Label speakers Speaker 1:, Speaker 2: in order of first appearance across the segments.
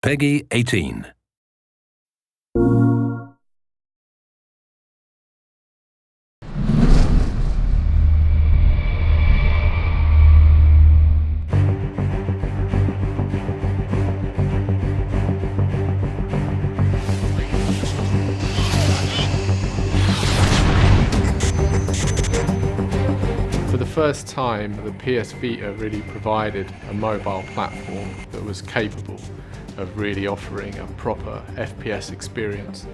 Speaker 1: Peggy 18.
Speaker 2: For the first time, the PS Vita really provided a mobile platform that was capable of really offering a proper FPS experience.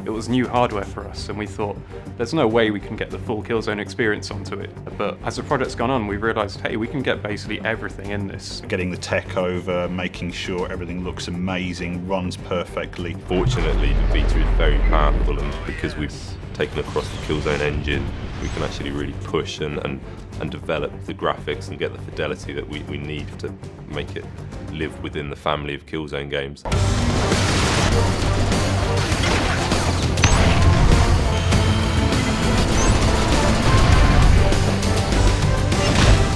Speaker 3: It was new hardware for us, and we thought there's no way we can get the full Killzone experience onto it. But as the project's gone on, we realised, hey, we can get basically everything in this.
Speaker 4: Getting the tech over, making sure everything looks amazing, runs perfectly.
Speaker 5: Fortunately, the Vita is very powerful, and because we've taken across the Killzone engine, we can actually really push and develop the graphics and get the fidelity that we need to make it live within the family of Killzone games.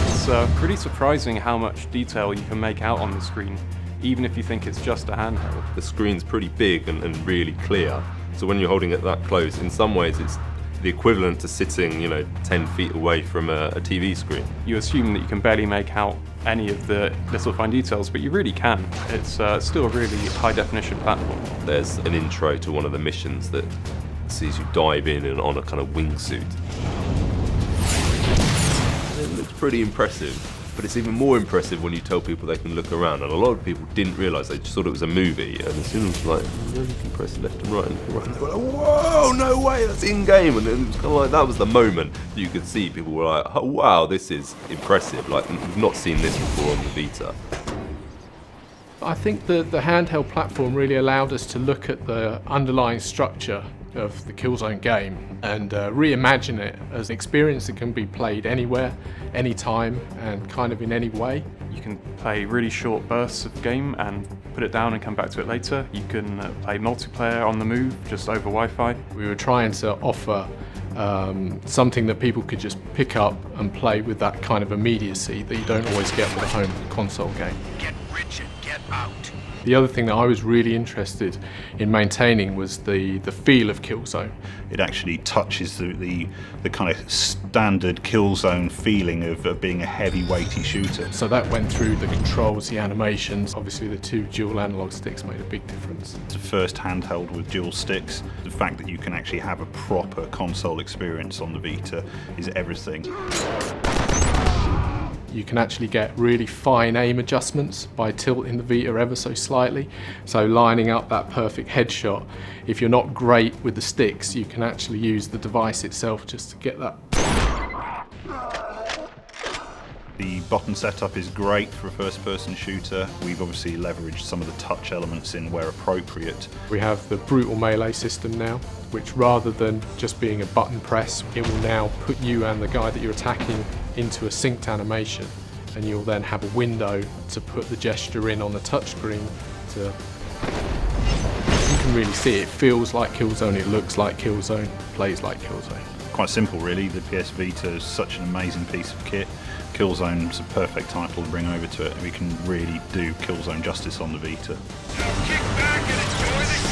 Speaker 3: It's pretty surprising how much detail you can make out on the screen, even if you think it's just a handheld.
Speaker 5: The screen's pretty big and really clear, so when you're holding it that close, in some ways it's the equivalent to sitting, 10 feet away from a TV screen.
Speaker 3: You assume that you can barely make out any of the little fine details, but you really can. It's still a really high definition platform.
Speaker 5: There's an intro to one of the missions that sees you dive in and on a kind of wingsuit. It looks pretty impressive, but it's even more impressive when you tell people they can look around, and a lot of people didn't realise, they just thought it was a movie, and as soon as you can press left and right, they were like, whoa, no way, that's in-game, and it was kind of like, that was the moment you could see people were like, oh wow, this is impressive, like we've not seen this before on the Vita.
Speaker 2: I think the handheld platform really allowed us to look at the underlying structure of the Killzone game and reimagine it as an experience that can be played anywhere, anytime, and kind of in any way.
Speaker 3: You can play really short bursts of game and put it down and come back to it later. You can play multiplayer on the move, just over Wi-Fi.
Speaker 2: We were trying to offer something that people could just pick up and play with that kind of immediacy that you don't always get with a home console game.
Speaker 1: Get rich and get out.
Speaker 2: The other thing that I was really interested in maintaining was the feel of Killzone.
Speaker 4: It actually touches the kind of standard Killzone feeling of being a heavy, weighty shooter.
Speaker 2: So that went through the controls, the animations. Obviously the two dual analog sticks made a big difference.
Speaker 4: It's the first handheld with dual sticks. The fact that you can actually have a proper console experience on the Vita is everything.
Speaker 2: You can actually get really fine aim adjustments by tilting the Vita ever so slightly. So lining up that perfect headshot. If you're not great with the sticks, you can actually use the device itself just to get that.
Speaker 4: The button setup is great for a first-person shooter. We've obviously leveraged some of the touch elements in where appropriate.
Speaker 2: We have the brutal melee system now, which rather than just being a button press, it will now put you and the guy that you're attacking into a synced animation, and you'll then have a window to put the gesture in on the touchscreen. You can really see it feels like Killzone, it looks like Killzone, plays like Killzone.
Speaker 4: Quite simple really, the PS Vita is such an amazing piece of kit. Killzone's a perfect title to bring over to it. We can really do Killzone justice on the Vita.
Speaker 1: Kick back and enjoy the